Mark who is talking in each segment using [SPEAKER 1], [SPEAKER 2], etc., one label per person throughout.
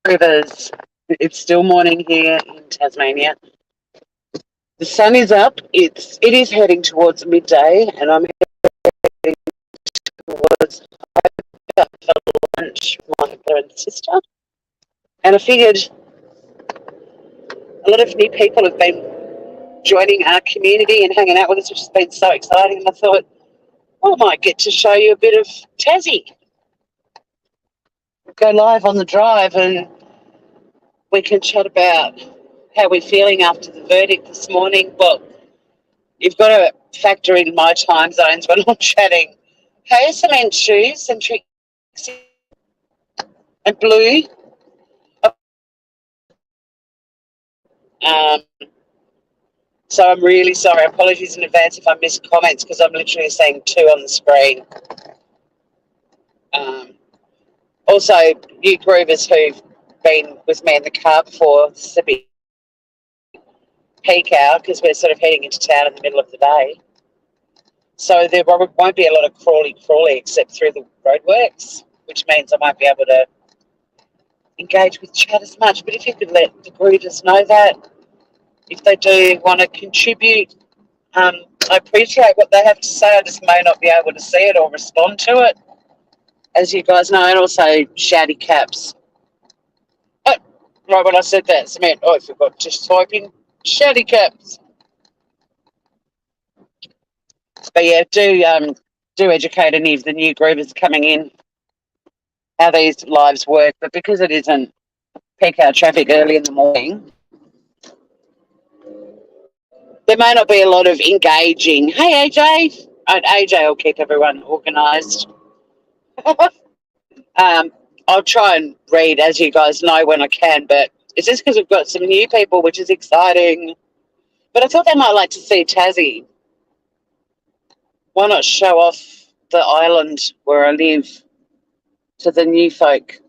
[SPEAKER 1] Rivers. It's still morning here in Tasmania. The sun is up. It is heading towards midday, and I'm heading towards lunch with my brother and sister. And I figured a lot of new people have been joining our community and hanging out with us, which has been so exciting. And I thought, I might get to show you a bit of Tassie. Go live on the drive, and we can chat about how we're feeling after the verdict this morning. Well, you've got to factor in my time zones when I'm chatting. Hey, cement shoes and Trixie and Blue. Um, so I'm really sorry. Apologies in advance if I miss comments because I'm literally seeing two on the screen. Also, new groovers who've been with me in the car before, this is a bit peak hour because we're sort of heading into town in the middle of the day. So there won't be a lot of crawly except through the roadworks, which means I won't be able to engage with chat as much. But if you could let the groovers know that, if they do want to contribute, I appreciate what they have to say. I just may not be able to see it or respond to it, as you guys know. And also shouty caps. Oh, right when I said that, cement. I forgot to type in shouty caps. But yeah, do educate any of the new groovers coming in how these lives work. But because it isn't peak hour traffic early in the morning, there may not be a lot of engaging. Hey, AJ. AJ will keep everyone organised. I'll try and read, as you guys know, when I can, but it's just because we've got some new people, which is exciting. But I thought they might like to see Tassie. Why not show off the island where I live to the new folk?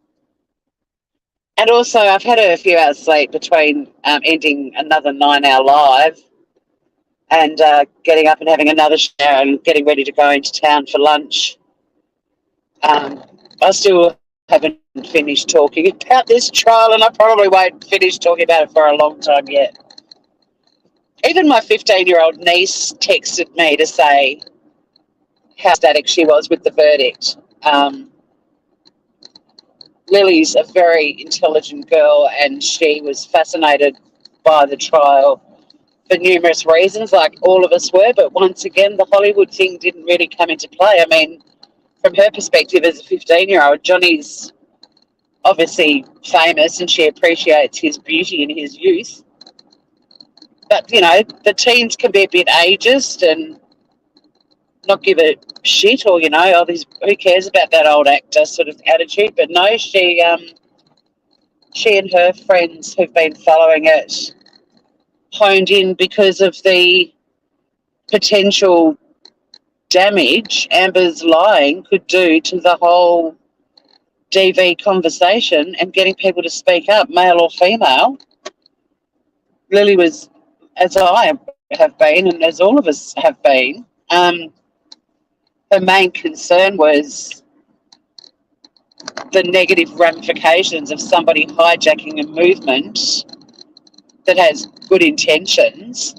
[SPEAKER 1] And also, I've had a few hours sleep between ending another 9-hour live and getting up and having another shower and getting ready to go into town for lunch. I still haven't finished talking about this trial, and I probably won't finish talking about it for a long time yet. Even my 15-year-old niece texted me to say how ecstatic she was with the verdict. Lily's a very intelligent girl, and she was fascinated by the trial for numerous reasons, like all of us were. But once again, the Hollywood thing didn't really come into play. I mean, from her perspective as a 15-year-old, Johnny's obviously famous and she appreciates his beauty in his youth. But, you know, the teens can be a bit ageist and not give a shit, or, you know, who cares about that old actor sort of attitude. But no, she and her friends who've been following it honed in because of the potential damage Amber's lying could do to the whole DV conversation and getting people to speak up, male or female. Lily was, as I have been and as all of us have been, her main concern was the negative ramifications of somebody hijacking a movement that has good intentions,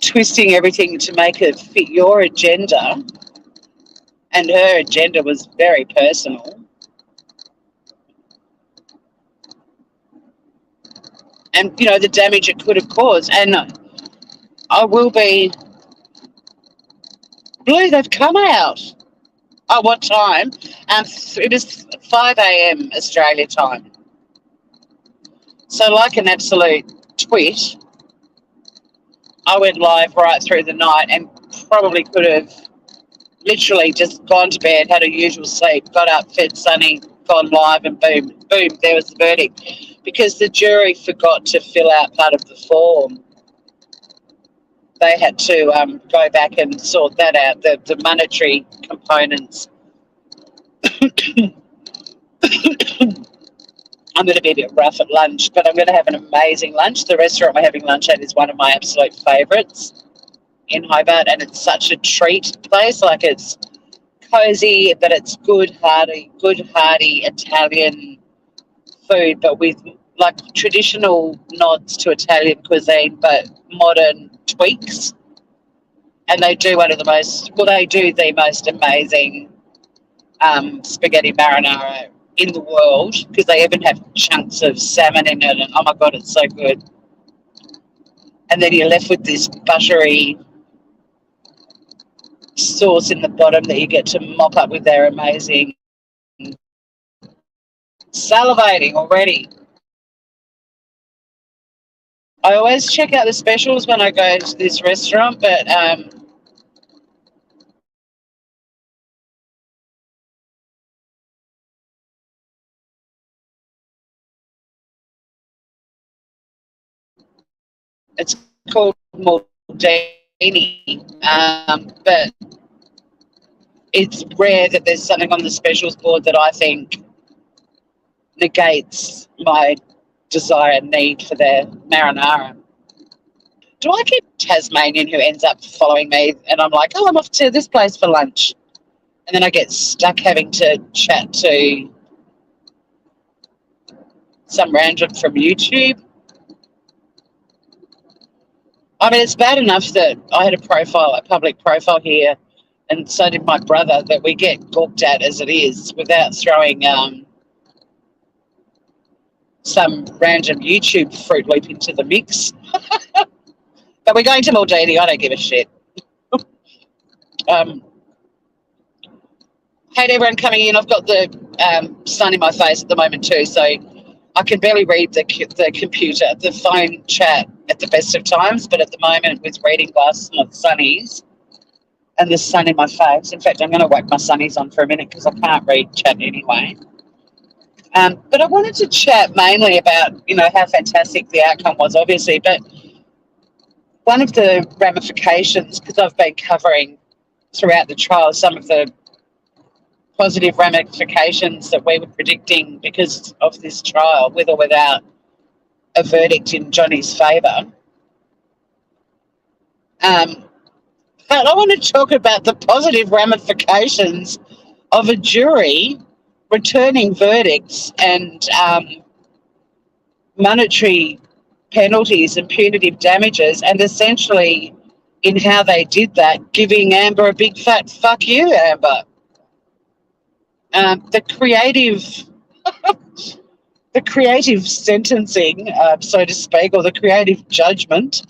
[SPEAKER 1] twisting everything to make it fit your agenda, and her agenda was very personal. And, you know, the damage it could have caused. And I will be... Blue, they've come out. Oh, what time? It was 5 a.m. Australia time. So like an absolute twit, I went live right through the night and probably could have literally just gone to bed, had a usual sleep, got up, fed Sunny, gone live, and boom, there was the verdict. Because the jury forgot to fill out part of the form. They had to go back and sort that out, the monetary components. I'm going to be a bit rough at lunch, but I'm going to have an amazing lunch. The restaurant we're having lunch at is one of my absolute favourites in Hobart, and it's such a treat place. Like, it's cosy, but it's good, hearty Italian food, but with like traditional nods to Italian cuisine, but modern tweaks. And they do they do the most amazing spaghetti marinara in the world, because they even have chunks of salmon in it. And oh my God, it's so good. And then you're left with this buttery sauce in the bottom that you get to mop up with their amazing. Salivating already. I always check out the specials when I go to this restaurant, but it's called Maldini. But it's rare that there's something on the specials board that I think negates my desire and need for their marinara. Do I keep Tasmanian who ends up following me and I'm like, oh, I'm off to this place for lunch? And then I get stuck having to chat to some random from YouTube. I mean, it's bad enough that I had a public profile here, and so did my brother, that we get gawked at as it is without throwing some random YouTube Fruit Loop into the mix. But we're going to Maldini. I don't give a shit. Hate everyone coming in. I've got the sun in my face at the moment too, so I can barely read the computer, the phone chat at the best of times, but at the moment with reading glasses and sunnies and the sun in my face. In fact, I'm going to whack my sunnies on for a minute because I can't read chat anyway. But I wanted to chat mainly about, how fantastic the outcome was, obviously, but one of the ramifications, because I've been covering throughout the trial some of the positive ramifications that we were predicting because of this trial, with or without a verdict in Johnny's favour. But I want to talk about the positive ramifications of a jury returning verdicts and monetary penalties and punitive damages, and essentially, in how they did that, giving Amber a big fat fuck you, Amber. The creative sentencing, so to speak, or the creative judgment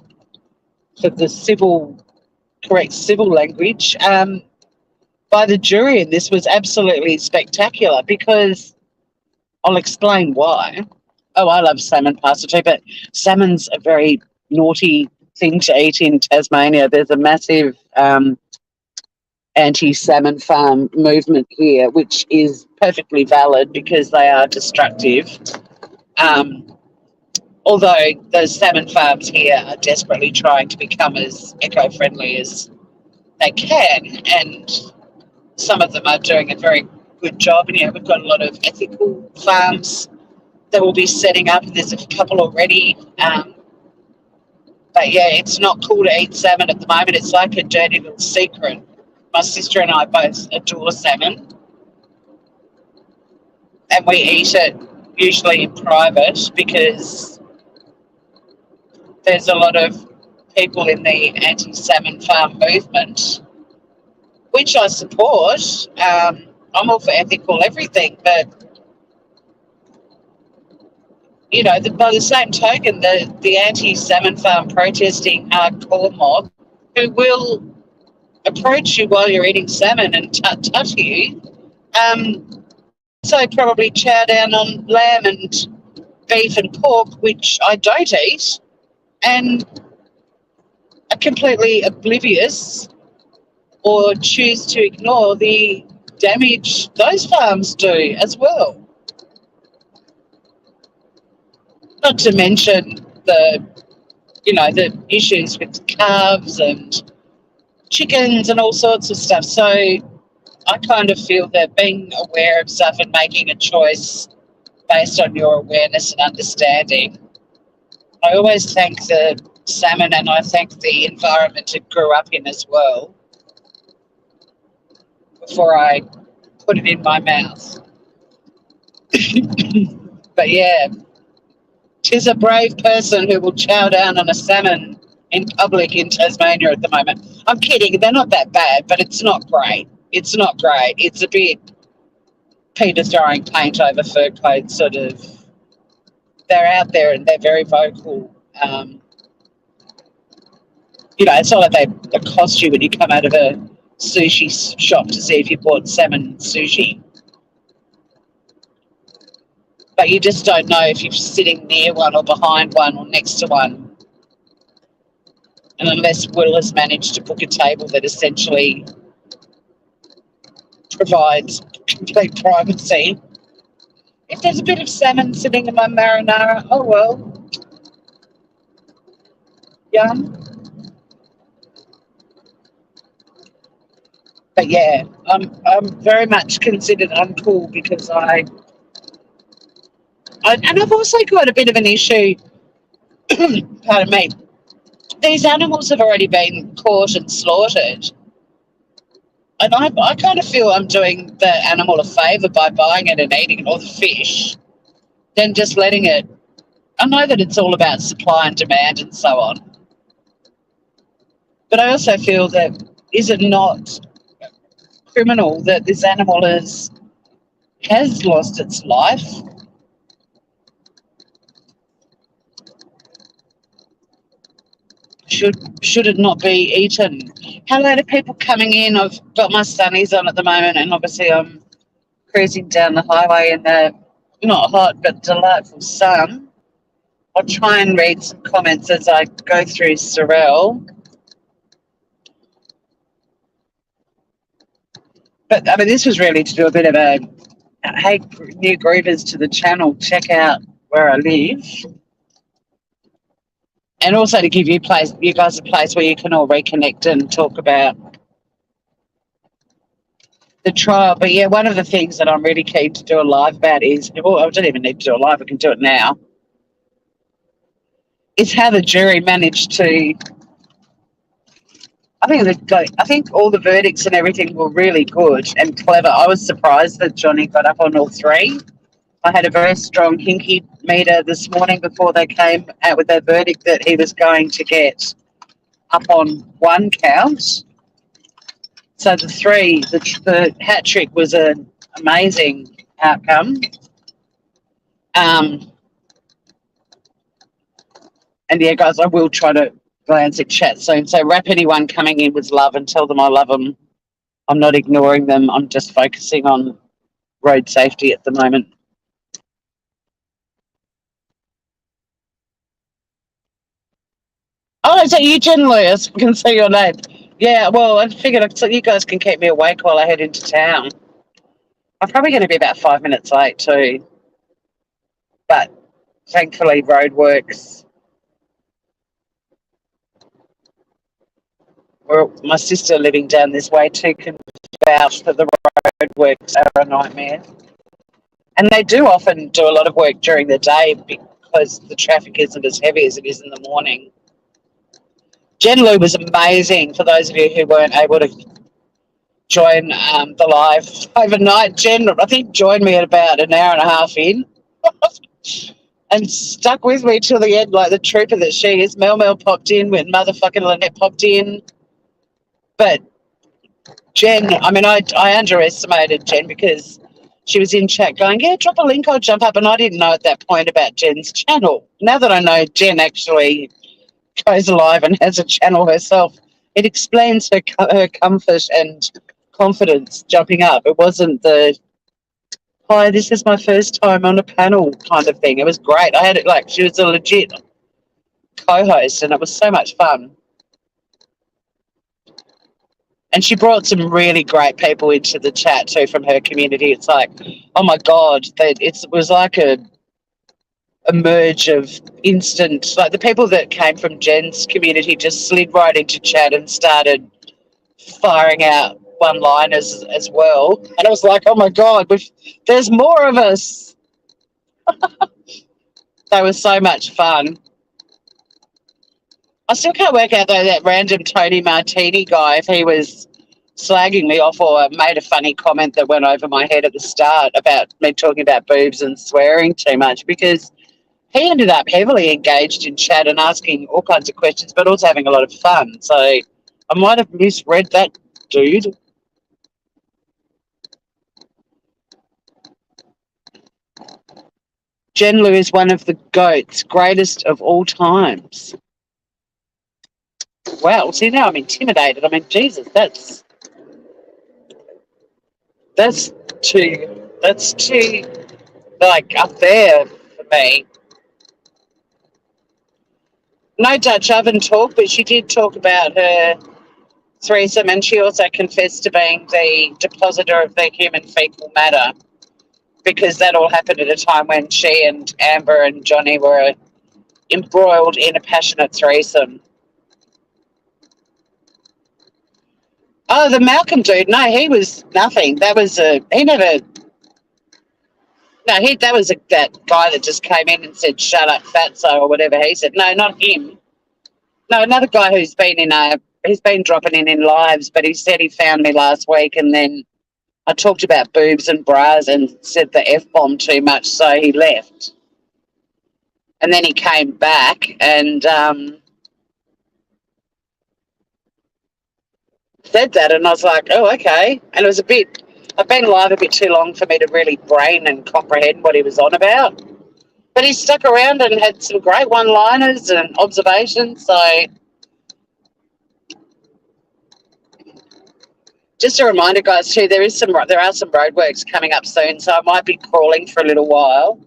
[SPEAKER 1] for the correct civil language, by the jury in this was absolutely spectacular, because I'll explain why. Oh, I love salmon pasta too, but salmon's a very naughty thing to eat in Tasmania. There's a massive anti-salmon farm movement here, which is perfectly valid because they are destructive. Although those salmon farms here are desperately trying to become as eco-friendly as they can, and some of them are doing a very good job. And we've got a lot of ethical farms that will be setting up. There's a couple already. But yeah, it's not cool to eat salmon at the moment. It's like a dirty little secret. My sister and I both adore salmon, and we eat it usually in private because there's a lot of people in the anti-salmon farm movement, which I support. I'm all for ethical everything, but by the same token, the anti-salmon farm protesting hardcore mob, who will approach you while you're eating salmon and tut you, so probably chow down on lamb and beef and pork, which I don't eat, and are completely oblivious or choose to ignore the damage those farms do as well. Not to mention the issues with calves and chickens and all sorts of stuff. So I kind of feel that being aware of stuff and making a choice based on your awareness and understanding. I always thank the salmon, and I thank the environment it grew up in as well, before I put it in my mouth. But yeah, 'tis a brave person who will chow down on a salmon in public in Tasmania at the moment. I'm kidding, they're not that bad, but it's not great. It's not great. It's a bit Peter throwing paint over fur coats sort of. They're out there and they're very vocal. It's not like they accost you when you come out of a sushi shop to see if you bought salmon sushi. But you just don't know if you're sitting near one or behind one or next to one. And unless Will has managed to book a table that essentially provides complete privacy. If there's a bit of salmon sitting in my marinara, oh well. Yum. But yeah, I'm very much considered uncool because and I've also got a bit of an issue, pardon me, these animals have already been caught and slaughtered. And I kind of feel I'm doing the animal a favour by buying it and eating it, or the fish, than just letting it. I know that it's all about supply and demand and so on. But I also feel that, is it not criminal that this animal has lost its life? Should it not be eaten? Hello to people coming in. I've got my sunnies on at the moment, and obviously I'm cruising down the highway in the not hot but delightful sun. I'll try and read some comments as I go through Sorrel. But I mean, this was really to do a bit of a, hey, new groovers to the channel, check out where I live. And also to give you guys a place where you can all reconnect and talk about the trial. But yeah, one of the things that I'm really keen to do a live about is, well, I don't even need to do a live, I can do it now, is how the jury managed to, I think all the verdicts and everything were really good and clever. I was surprised that Johnny got up on all three. I had a very strong hinky meter this morning before they came out with their verdict that he was going to get up on one count. So the hat trick was an amazing outcome. And yeah, guys, I will try to glance at chat soon. So wrap anyone coming in with love and tell them I love them. I'm not ignoring them. I'm just focusing on road safety at the moment. Oh, is that you, Jen Lewis? I can see your name. Yeah, well, I figured so you guys can keep me awake while I head into town. I'm probably going to be about 5 minutes late too. But thankfully, roadworks. My sister living down this way too can vouch that the roadworks are a nightmare. And they do often do a lot of work during the day because the traffic isn't as heavy as it is in the morning. Jen Lou was amazing for those of you who weren't able to join the live overnight. Jen, I think, joined me at about an hour and a half in and stuck with me till the end like the trooper that she is. Mel popped in when motherfucking Lynette popped in. But Jen, I mean, I underestimated Jen because she was in chat going, yeah, drop a link, I'll jump up. And I didn't know at that point about Jen's channel. Now that I know Jen actually goes live and has a channel herself, it explains her comfort and confidence jumping up. It wasn't the, hi, this is my first time on a panel kind of thing. It was great. I had it like she was a legit co-host and it was so much fun. And she brought some really great people into the chat too from her community. It's like, oh my God, it was like a merge of instant, like the people that came from Jen's community just slid right into chat and started firing out one-liners as well. And I was like, oh my God, there's more of us. They were so much fun. I still can't work out though that random Tony Martini guy if he was slagging me off or made a funny comment that went over my head at the start about me talking about boobs and swearing too much, because he ended up heavily engaged in chat and asking all kinds of questions, but also having a lot of fun. So I might have misread that dude. Jen Lu is one of the GOATs, greatest of all times. Wow, see, now I'm intimidated. I mean, Jesus, that's too like up there for me. No Dutch oven talk, but she did talk about her threesome, and she also confessed to being the depositor of the human fecal matter, because that all happened at a time when she and Amber and Johnny were embroiled in a passionate threesome. Oh, the Malcolm dude, no, he was nothing. That was that guy that just came in and said, "Shut up, fatso," or whatever he said. No, not him. No, another guy he's been dropping in lives, but he said he found me last week, and then I talked about boobs and bras and said the F-bomb too much, so he left. And then he came back and said that, and I was like, oh, okay. And it was I've been alive a bit too long for me to really brain and comprehend what he was on about. But he stuck around and had some great one-liners and observations, so just a reminder, guys, too, there are some roadworks coming up soon, so I might be crawling for a little while.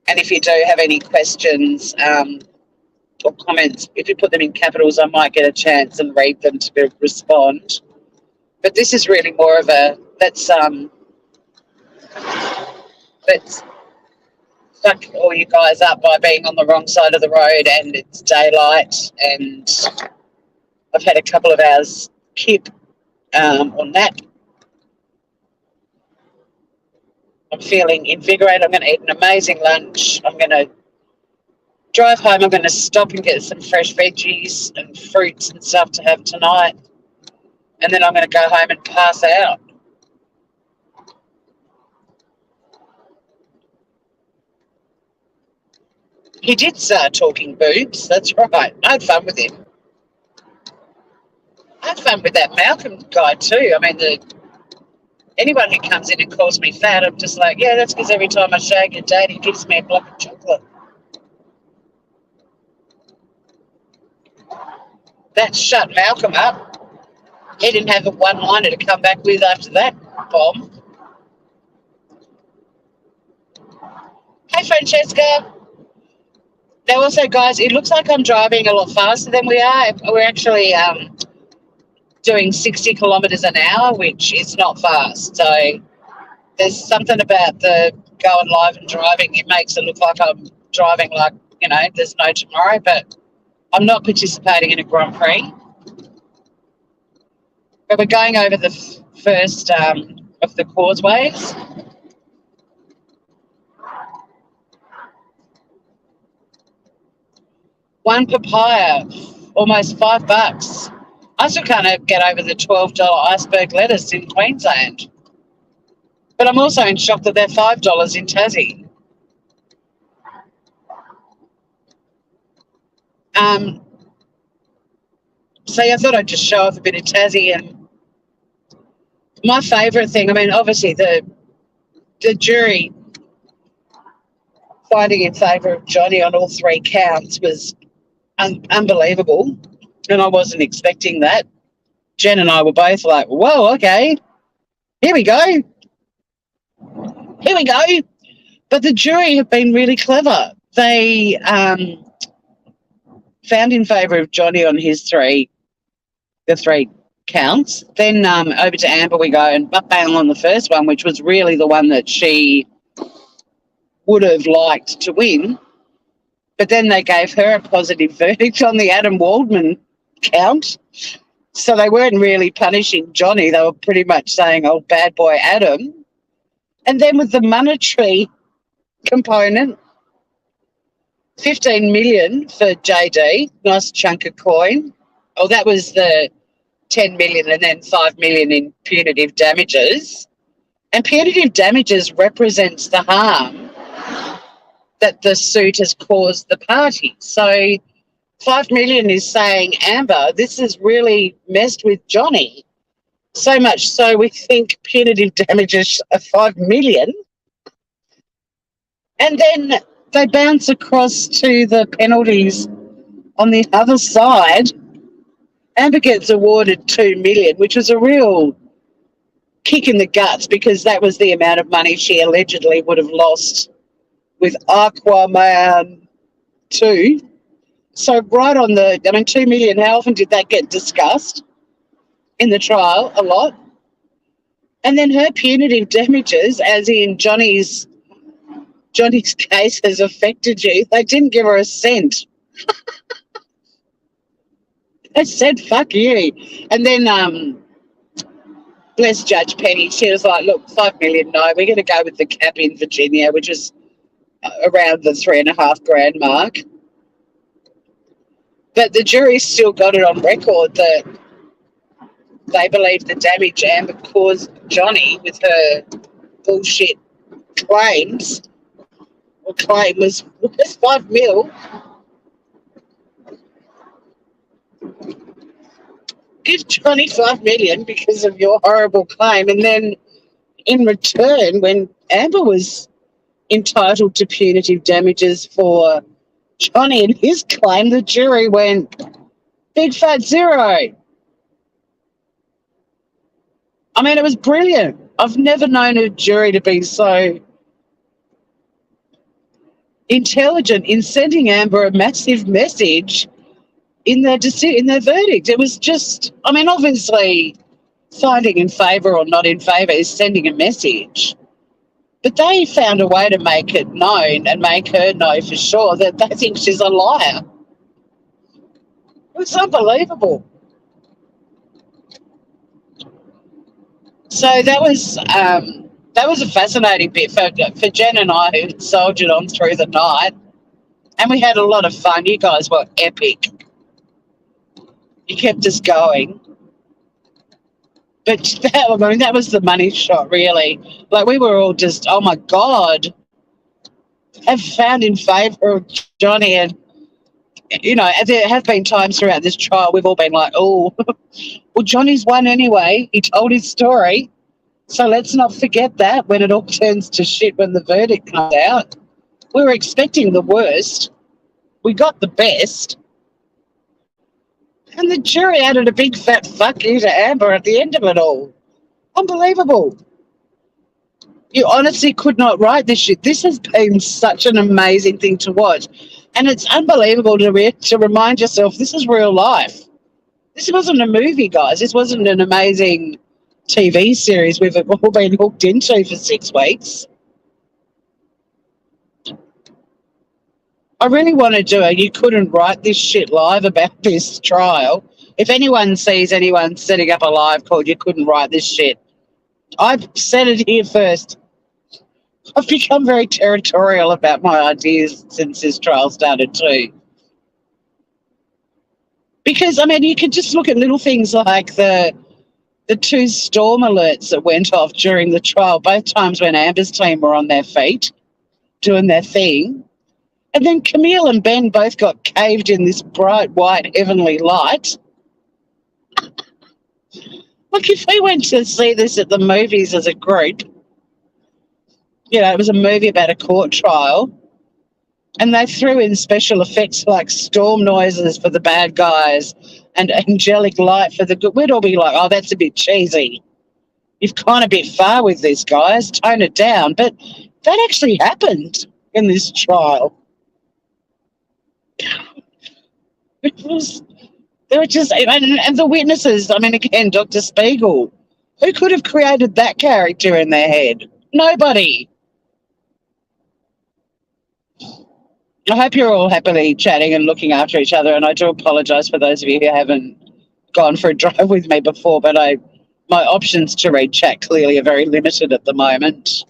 [SPEAKER 1] And if you do have any questions or comments, if you put them in capitals, I might get a chance and read them to respond. But this is really more of a let's fuck all you guys up by being on the wrong side of the road, and it's daylight, and I've had a couple of hours kip or nap. I'm feeling invigorated. I'm going to eat an amazing lunch. I'm going to drive home. I'm going to stop and get some fresh veggies and fruits and stuff to have tonight. And then I'm going to go home and pass out. He did start talking boobs. That's right. I had fun with him. I had fun with that Malcolm guy too. I mean, anyone who comes in and calls me fat, I'm just like, yeah, that's because every time I shag a date, he gives me a block of chocolate. That shut Malcolm up. He didn't have a one-liner to come back with after that bomb. Hey, Francesca. Now, also, guys, it looks like I'm driving a lot faster than we are. We're actually doing 60 kilometres an hour, which is not fast. So there's something about the going live and driving. It makes it look like I'm driving like, there's no tomorrow, but I'm not participating in a Grand Prix. But we're going over the first of the causeways. One papaya, almost $5. I still can't get over the $12 iceberg lettuce in Queensland. But I'm also in shock that they're $5 in Tassie. So I thought I'd just show off a bit of Tassie. And my favourite thing, I mean, obviously the jury finding in favour of Johnny on all three counts was unbelievable, and I wasn't expecting that. Jen and I were both like, whoa, okay, here we go. But the jury have been really clever. They found in favour of Johnny on the three counts. Then over to Amber we go, and bang on the first one, which was really the one that she would have liked to win. But then they gave her a positive verdict on the Adam Waldman count. So they weren't really punishing Johnny. They were pretty much saying, oh, bad boy Adam. And then with the monetary component, $15 million for JD, nice chunk of coin. Oh, that was the 10 million and then 5 million in punitive damages. And punitive damages represents the harm that the suit has caused the party. So 5 million is saying, Amber, this has really messed with Johnny. So much so we think punitive damages are 5 million. And then they bounce across to the penalties on the other side. Amber gets awarded 2 million, which was a real kick in the guts because that was the amount of money she allegedly would have lost with Aquaman 2. So right on the, 2 million, how often did that get discussed in the trial? A lot. And then her punitive damages, as in Johnny's case has affected you, they didn't give her a cent. They said, fuck you. And then, bless Judge Penny, she was like, look, 5 million, no, we're going to go with the cap in Virginia, which is around the $3,500 mark. But the jury still got it on record that they believe the damage Amber caused Johnny with her bullshit claims, or claim was 5 mil. Give Johnny 5 million because of your horrible claim, and then in return, when Amber was entitled to punitive damages for Johnny and his claim, the jury went big fat zero. I mean, it was brilliant. I've never known a jury to be so intelligent in sending Amber a massive message in their verdict. It was just, I mean, obviously finding in favour or not in favour is sending a message. But they found a way to make it known and make her know for sure that they think she's a liar. It was unbelievable. So that was a fascinating bit for Jen and I, who soldiered on through the night, and we had a lot of fun. You guys were epic. You kept us going. But that was the money shot, really. Like, we were all just, oh my God, have found in favour of Johnny. And, there have been times throughout this trial we've all been like, oh, well, Johnny's won anyway. He told his story. So let's not forget that when it all turns to shit when the verdict comes out. We were expecting the worst. We got the best. And the jury added a big fat fuck you to Amber at the end of it all. Unbelievable. You honestly could not write this shit. This has been such an amazing thing to watch. And it's unbelievable to remind yourself this is real life. This wasn't a movie, guys. This wasn't an amazing TV series we've all been hooked into for 6 weeks. I really want to do it. You couldn't write this shit live about this trial. If anyone sees anyone setting up a live called You Couldn't Write This Shit, I've said it here first. I've become very territorial about my ideas since this trial started too. Because, I mean, you could just look at little things like the 2 storm alerts that went off during the trial, both times when Amber's team were on their feet doing their thing. And then Camille and Ben both got caved in this bright, white, heavenly light. Look, if we went to see this at the movies as a group, it was a movie about a court trial, and they threw in special effects like storm noises for the bad guys and angelic light for the good. We'd all be like, oh, that's a bit cheesy. You've gone a bit far with this, guys. Tone it down. But that actually happened in this trial. They were just, and the witnesses, I mean, again, Dr. Spiegel, who could have created that character in their head? Nobody. I hope you're all happily chatting and looking after each other, and I do apologise for those of you who haven't gone for a drive with me before, but my options to read chat clearly are very limited at the moment.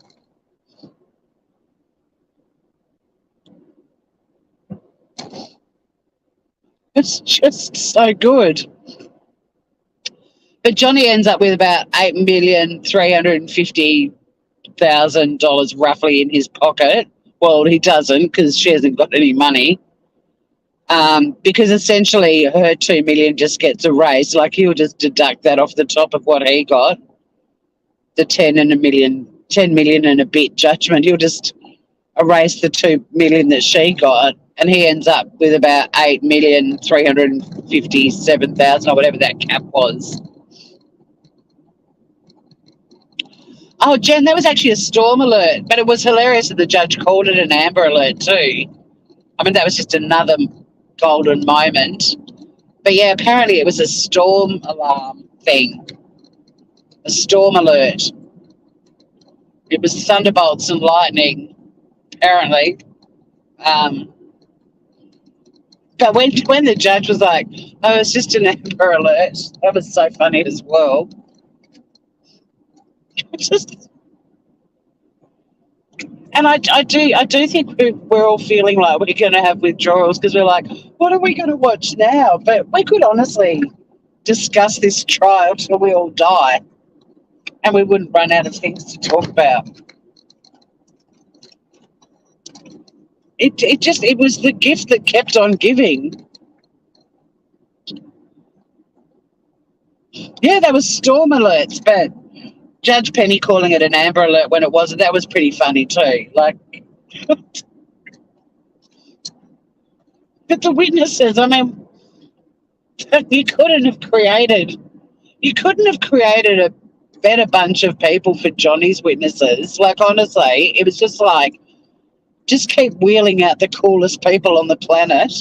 [SPEAKER 1] It's just so good. But Johnny ends up with about $8,350,000 roughly in his pocket. Well, he doesn't because she hasn't got any money. Because essentially her 2 million just gets erased. Like he'll just deduct that off the top of what he got, the 10 million and a bit judgment. He'll just erase the 2 million that she got, and he ends up with about 8,357,000 or whatever that cap was. Oh, Jen, that was actually a storm alert, but it was hilarious that the judge called it an amber alert too. I mean, that was just another golden moment. But yeah, apparently it was a storm alarm thing, a storm alert. It was thunderbolts and lightning, apparently. But when the judge was like, "Oh, it's just an amber alert," that was so funny as well. And I do think we're all feeling like we're going to have withdrawals because we're like, what are we going to watch now? But we could honestly discuss this trial till we all die, and we wouldn't run out of things to talk about. It was the gift that kept on giving. Yeah, there was storm alerts, but Judge Penny calling it an amber alert when it wasn't, that was pretty funny too. Like, but the witnesses, I mean, you couldn't have created a better bunch of people for Johnny's witnesses. Like, honestly, it was just like, just keep wheeling out the coolest people on the planet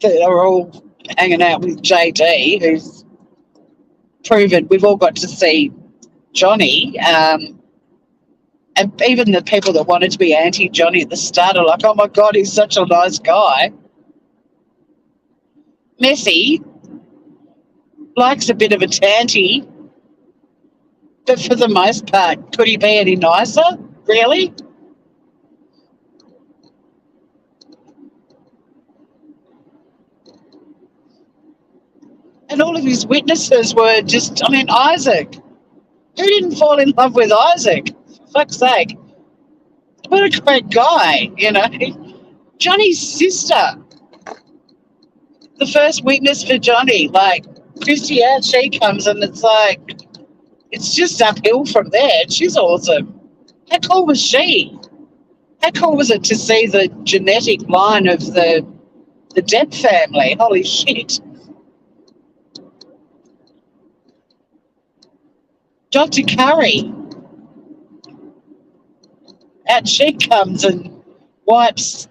[SPEAKER 1] that are all hanging out with JD, who's proven we've all got to see Johnny. And even the people that wanted to be anti-Johnny at the start are like, oh my God, he's such a nice guy. Messi likes a bit of a tanty, but for the most part, could he be any nicer? Really? And all of his witnesses were just, I mean, Isaac. Who didn't fall in love with Isaac? For fuck's sake. What a great guy, you know. Johnny's sister, the first witness for Johnny, like, Christy out, she comes and it's like, it's just uphill from there. She's awesome. How cool was she? How cool was it to see the genetic line of the Depp family? Holy shit. Dr. Curry, out she comes and wipes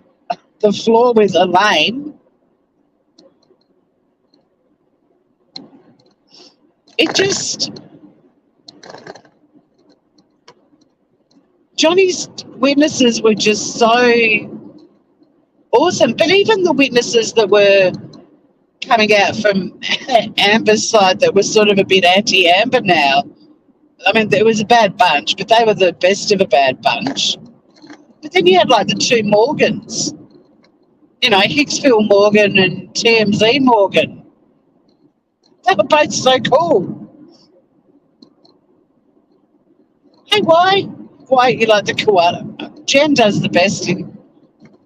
[SPEAKER 1] the floor with Elaine. It just... Johnny's witnesses were just so awesome. But even the witnesses that were coming out from Amber's side that were sort of a bit anti-Amber now, I mean, it was a bad bunch, but they were the best of a bad bunch. But then you had like the two Morgans, you know, Hicksville Morgan and TMZ Morgan. They were both so cool. Hey, why you like the koala? Jen does the best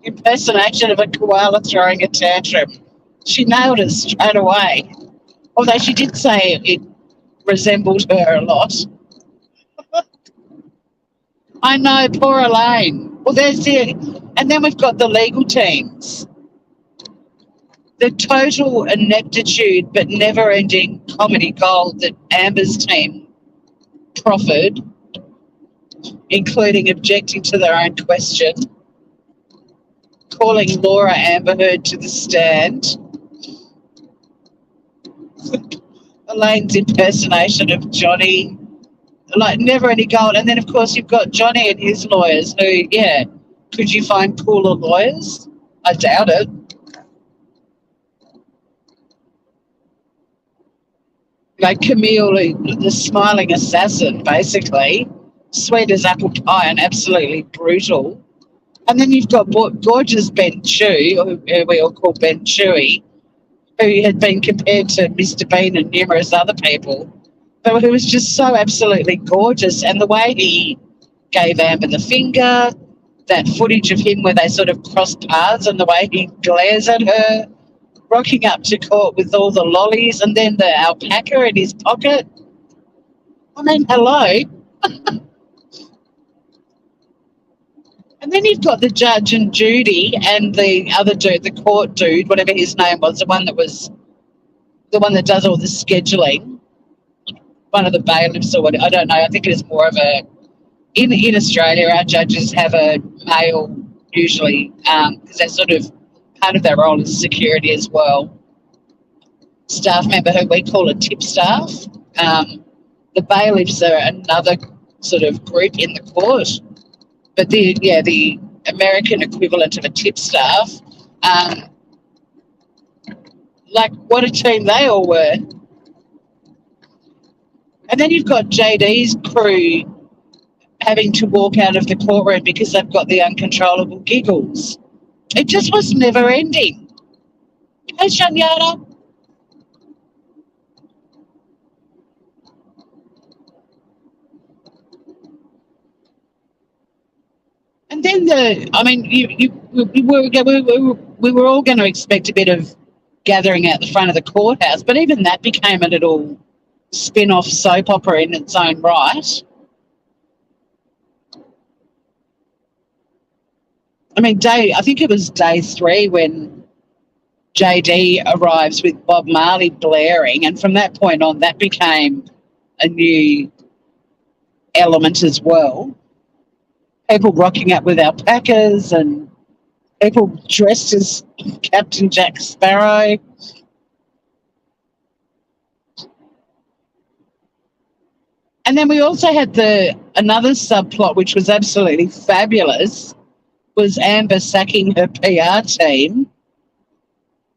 [SPEAKER 1] impersonation of a koala throwing a tantrum. She nailed it straight away. Although she did say it resembled her a lot. I know, poor Elaine. Well, there's it. And then we've got the legal teams. The total ineptitude but never-ending comedy gold that Amber's team proffered, including objecting to their own question, calling Laura Amber Heard to the stand, Elaine's impersonation of Johnny, like never any gold. And then, of course, you've got Johnny and his lawyers who, yeah, could you find cooler lawyers? I doubt it. Like Camille, the smiling assassin, basically, sweet as apple pie and absolutely brutal. And then you've got gorgeous Ben Chew, who we all call Ben Chewy. who had been compared to Mr. Bean and numerous other people, but who was just so absolutely gorgeous. And the way he gave Amber the finger, that footage of him where they sort of cross paths and the way he glares at her, rocking up to court with all the lollies and then the alpaca in his pocket. I mean, hello. And then you've got the judge and Judy and the other dude, the court dude, whatever his name was, the one that does all the scheduling, one of the bailiffs or what, I don't know. I think it is more of a, in Australia, our judges have a male usually, because they're sort of part of their role is security as well. Staff member who we call a tip staff. The bailiffs are another sort of group in the court. But the American equivalent of a tip staff, like what a team they all were. And then you've got JD's crew having to walk out of the courtroom because they've got the uncontrollable giggles. It just was never ending. Hey, Shanyana. And then we were all going to expect a bit of gathering out the front of the courthouse, but even that became a little spin-off soap opera in its own right. I mean, I think it was day 3 when JD arrives with Bob Marley blaring, and from that point on, that became a new element as well. People rocking up with alpacas and people dressed as Captain Jack Sparrow. And then we also had another subplot, which was absolutely fabulous, was Amber sacking her PR team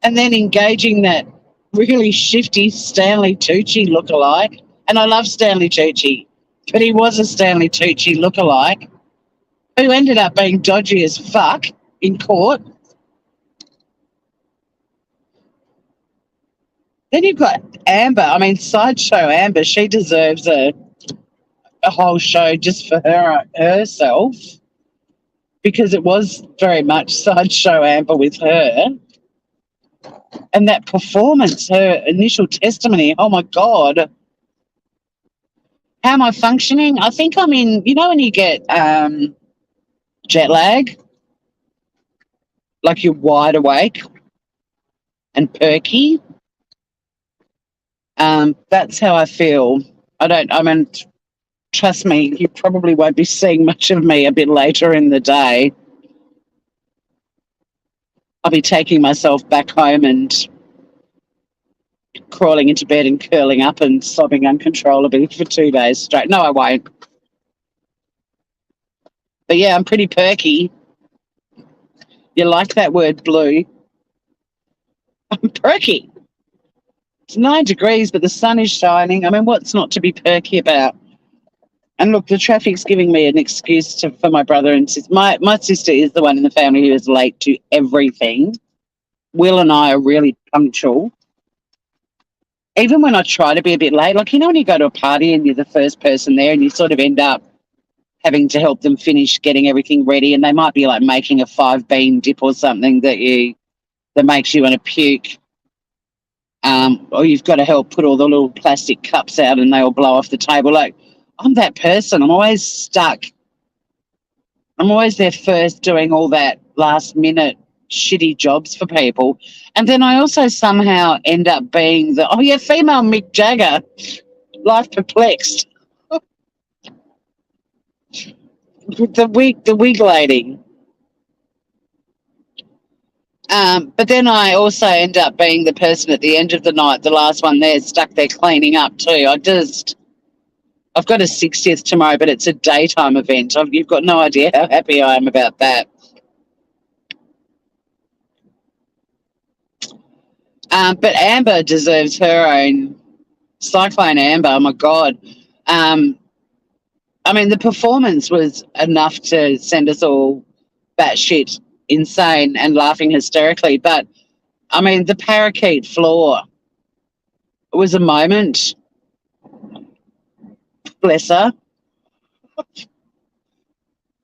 [SPEAKER 1] and then engaging that really shifty Stanley Tucci lookalike. And I love Stanley Tucci, but he was a Stanley Tucci lookalike who ended up being dodgy as fuck in court. Then you've got Amber. I mean, Sideshow Amber, she deserves a whole show just for herself, because it was very much Sideshow Amber with her. And that performance, her initial testimony, oh my God. How am I functioning? I think I'm in, you know when you get jet lag, like you're wide awake and perky. That's how I feel. Trust me, you probably won't be seeing much of me a bit later in the day. I'll be taking myself back home and crawling into bed and curling up and sobbing uncontrollably for 2 days straight. No, I won't. But yeah, I'm pretty perky. You like that word, blue? I'm perky. It's 9 degrees, but the sun is shining. I mean, what's not to be perky about? And look, the traffic's giving me an excuse for my brother and sister. My sister is the one in the family who is late to everything. Will and I are really punctual. Even when I try to be a bit late, like, you know when you go to a party and you're the first person there and you sort of end up having to help them finish getting everything ready, and they might be like making a 5-bean dip or something that makes you want to puke. Or you've got to help put all the little plastic cups out and they all blow off the table. Like, I'm that person. I'm always stuck. I'm always there first doing all that last minute shitty jobs for people. And then I also somehow end up being female Mick Jagger, life perplexed. the wig lady. But then I also end up being the person at the end of the night, the last one there, stuck there cleaning up too. I've got a 60th tomorrow, but it's a daytime event. You've got no idea how happy I am about that. But Amber deserves her own Cyclone Amber. Oh, my God. I mean, the performance was enough to send us all batshit insane and laughing hysterically. But I mean, the parakeet floor was a moment. Bless her.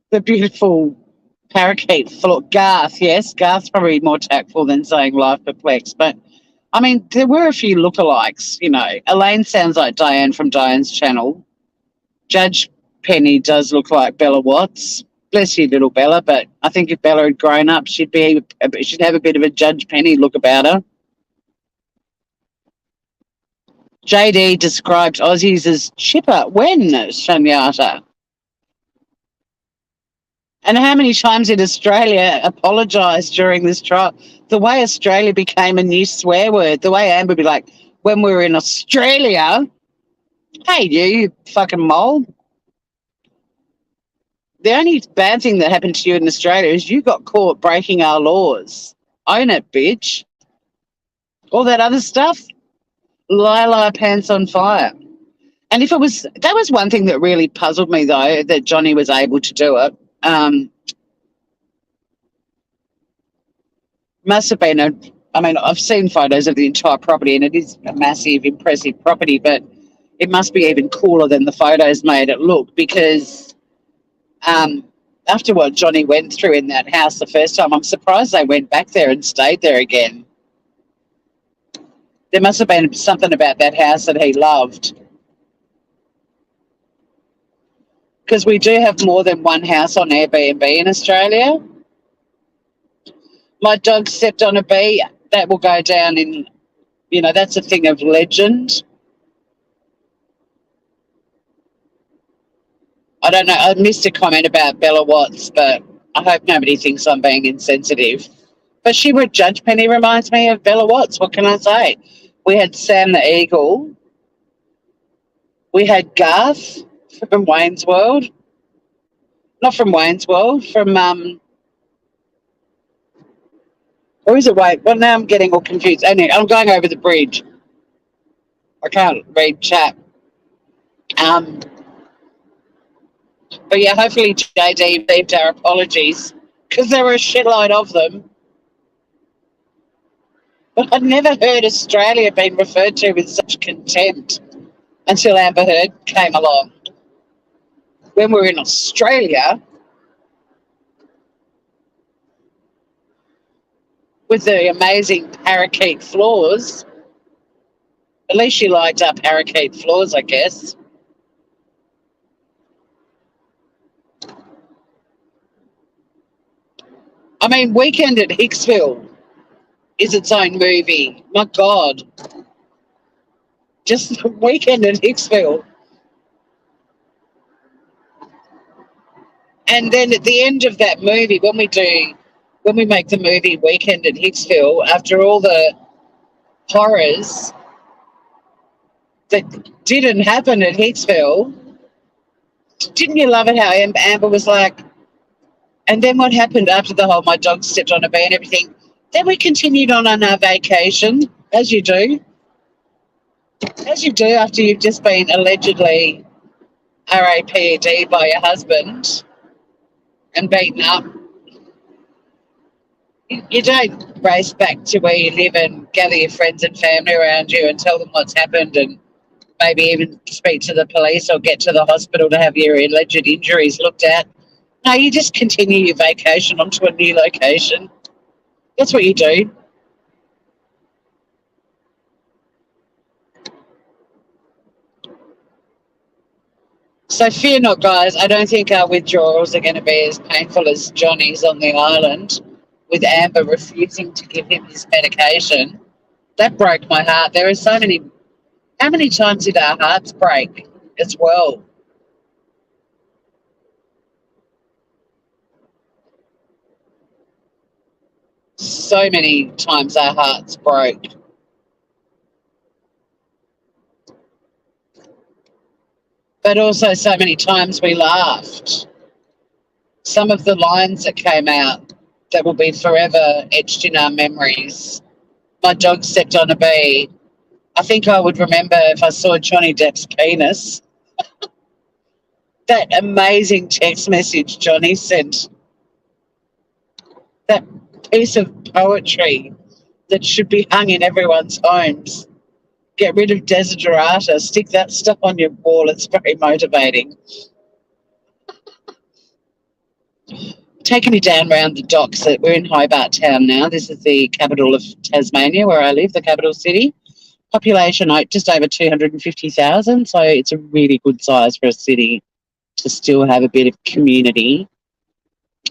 [SPEAKER 1] The beautiful parakeet floor. Garth, yes. Garth's probably more tactful than saying life perplexed. But, I mean, there were a few lookalikes, you know. Elaine sounds like Diane from Diane's channel. Judge Penny does look like Bella Watts. Bless you, little Bella, but I think if Bella had grown up, she'd have a bit of a Judge Penny look about her. JD described Aussies as chipper. When, Shanyata? And how many times did Australia apologise during this trial? The way Australia became a new swear word, the way Amber would be like, when we were in Australia, hey, you fucking mole. The only bad thing that happened to you in Australia is you got caught breaking our laws. Own it, bitch. All that other stuff, lie, pants on fire. And if it was, that was one thing that really puzzled me, though, that Johnny was able to do it. Must have been I mean, I've seen photos of the entire property and it is a massive, impressive property, but it must be even cooler than the photos made it look because after what Johnny went through in that house the first time, I'm surprised they went back there and stayed there again. There must have been something about that house that he loved. Because we do have more than one house on Airbnb in Australia. My dog stepped on a bee. That will go down in, you know, that's a thing of legend. I don't know. I missed a comment about Bella Watts, but I hope nobody thinks I'm being insensitive. But Judge Penny reminds me of Bella Watts. What can I say? We had Sam the Eagle. We had Garth from Wayne's World. Not from Wayne's World, from or is it Wayne? Well, now I'm getting all confused. Anyway, I'm going over the bridge. I can't read chat. But yeah, hopefully JD received our apologies because there were a shitload of them. But I'd never heard Australia being referred to with such contempt until Amber Heard came along. When we were in Australia, with the amazing parakeet floors, at least she liked our parakeet floors, I guess. I mean, Weekend at Hicksville is its own movie. My God. Just Weekend at Hicksville. And then at the end of that movie, when we make the movie Weekend at Hicksville, after all the horrors that didn't happen at Hicksville, didn't you love it how Amber was like, and then what happened after the whole my dog stepped on a bee and everything? Then we continued on our vacation, as you do. As you do after you've just been allegedly RAPD by your husband and beaten up. You don't race back to where you live and gather your friends and family around you and tell them what's happened and maybe even speak to the police or get to the hospital to have your alleged injuries looked at. No, you just continue your vacation onto a new location. That's what you do. So fear not, guys. I don't think our withdrawals are going to be as painful as Johnny's on the island with Amber refusing to give him his medication. That broke my heart. There are so many. How many times did our hearts break as well? So many times our hearts broke. But also so many times we laughed. Some of the lines that came out that will be forever etched in our memories. My dog stepped on a bee. I think I would remember if I saw Johnny Depp's penis. That amazing text message Johnny sent. That piece of poetry that should be hung in everyone's homes. Get rid of desiderata, stick that stuff on your wall. It's very motivating. Taking me down round the docks. We're in Hobart Town now. This is the capital of Tasmania, where I live, the capital city. Population just over 250,000, so it's a really good size for a city to still have a bit of community.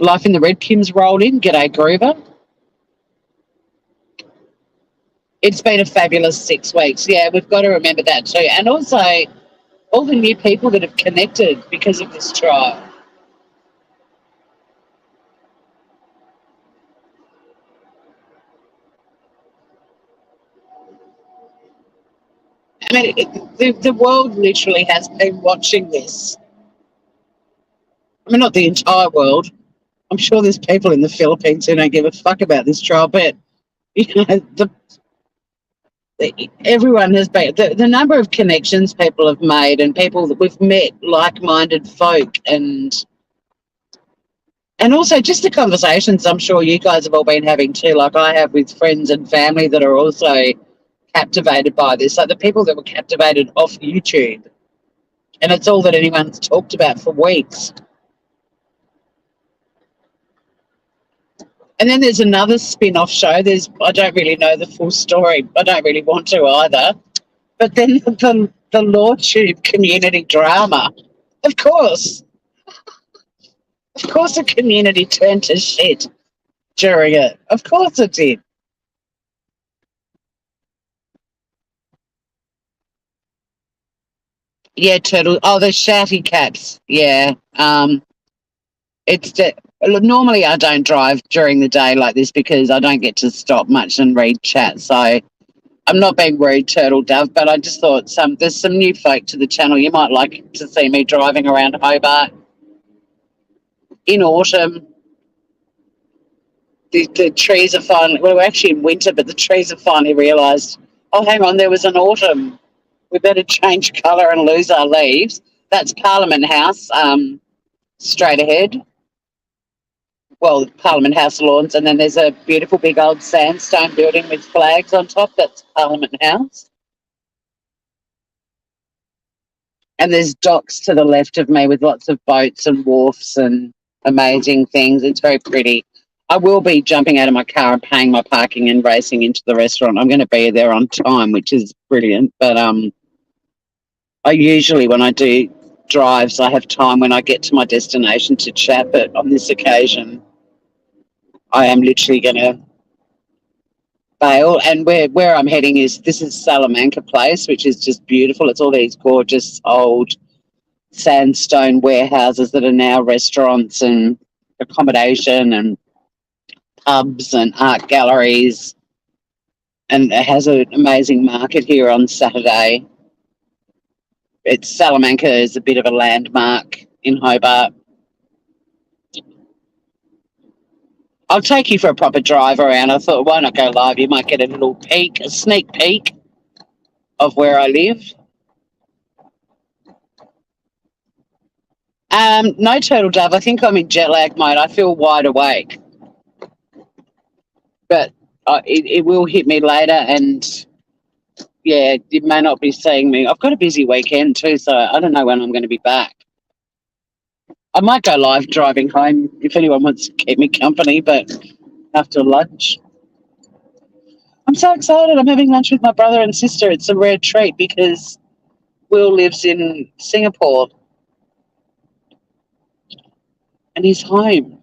[SPEAKER 1] Life in the Red Kim's rolled in. G'day, Groover. It's been a fabulous 6 weeks. Yeah, we've got to remember that too. And also all the new people that have connected because of this trial. I mean, the world literally has been watching this. I mean, not the entire world. I'm sure there's people in the Philippines who don't give a fuck about this trial, but you know, everyone has been the number of connections people have made and people that we've met, like-minded folk, and also just the conversations I'm sure you guys have all been having too, like I have with friends and family that are also captivated by this, like the people that were captivated off YouTube, and it's all that anyone's talked about for weeks. And then there's another spin-off show. I don't really know the full story. I don't really want to either. But then the LawTube community drama. Of course the community turned to shit during it. Of course it did. Yeah, Turtle. Oh, the shouty caps. Yeah. Normally I don't drive during the day like this because I don't get to stop much and read chat. So I'm not being rude, Turtle Dove, but I just thought there's some new folk to the channel. You might like to see me driving around Hobart in autumn. The trees are finally, well, we're actually in winter, but the trees have finally realised, oh, hang on, there was an autumn. We better change colour and lose our leaves. That's Parliament House, straight ahead. Well, Parliament House lawns, and then there's a beautiful big old sandstone building with flags on top. That's Parliament House. And there's docks to the left of me with lots of boats and wharfs and amazing things. It's very pretty. I will be jumping out of my car and paying my parking and racing into the restaurant. I'm going to be there on time, which is brilliant. But I usually, when I do drives, I have time when I get to my destination to chat. But on this occasion, I am literally going to bail. And where I'm heading is Salamanca Place, which is just beautiful. It's all these gorgeous old sandstone warehouses that are now restaurants and accommodation and pubs and art galleries, and it has an amazing market here on Saturday. Salamanca is a bit of a landmark in Hobart. I'll take you for a proper drive around. I thought, why not go live? You might get a sneak peek of where I live. No, Turtle Dove. I think I'm in jet lag mode. I feel wide awake. But it will hit me later, and yeah, you may not be seeing me. I've got a busy weekend too, so I don't know when I'm going to be back. I might go live driving home if anyone wants to keep me company, but after lunch. I'm so excited. I'm having lunch with my brother and sister. It's a rare treat because Will lives in Singapore and he's home.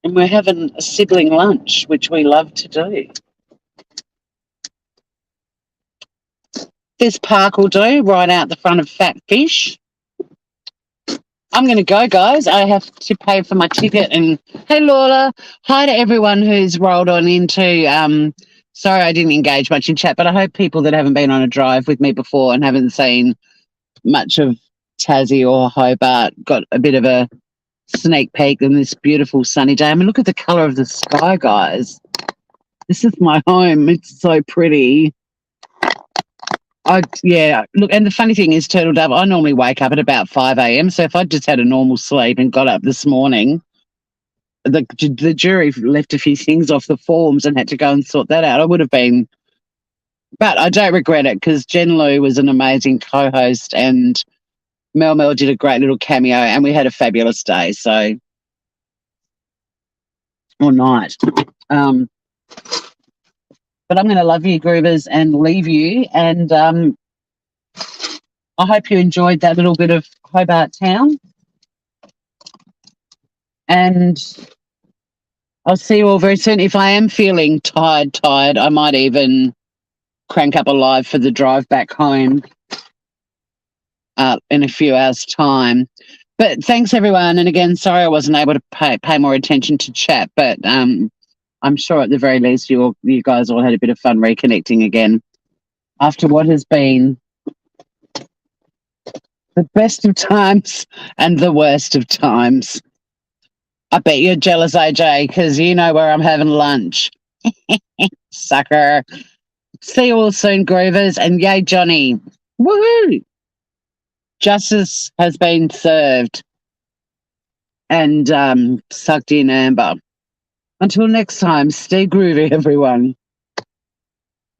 [SPEAKER 1] And we're having a sibling lunch, which we love to do. This park will do, right out the front of Fat Fish. I'm going to go, guys. I have to pay for my ticket. And hey, Lola. Hi to everyone who's rolled on into... sorry I didn't engage much in chat, but I hope people that haven't been on a drive with me before and haven't seen much of Tassie or Hobart got a bit of a sneak peek in this beautiful sunny day. I mean, look at the colour of the sky, guys. This is my home. It's so pretty. Yeah, look, and the funny thing is, Turtle Dove, I normally wake up at about 5 a.m, so if I just had a normal sleep and got up this morning, the jury left a few things off the forms and had to go and sort that out. I would have been, but I don't regret it because Jen Lou was an amazing co-host and Mel Mel did a great little cameo and we had a fabulous day. So, or night. But I'm going to love you, Groovers, and leave you. And I hope you enjoyed that little bit of Hobart Town. And I'll see you all very soon. If I am feeling tired, I might even crank up a live for the drive back home in a few hours' time. But thanks, everyone. And again, sorry I wasn't able to pay more attention to chat, but I'm sure at the very least you guys all had a bit of fun reconnecting again after what has been the best of times and the worst of times. I bet you're jealous, AJ, because you know where I'm having lunch. Sucker. See you all soon, Groovers, and yay, Johnny. Woohoo! Justice has been served and sucked in, Amber. Until next time, stay groovy, everyone.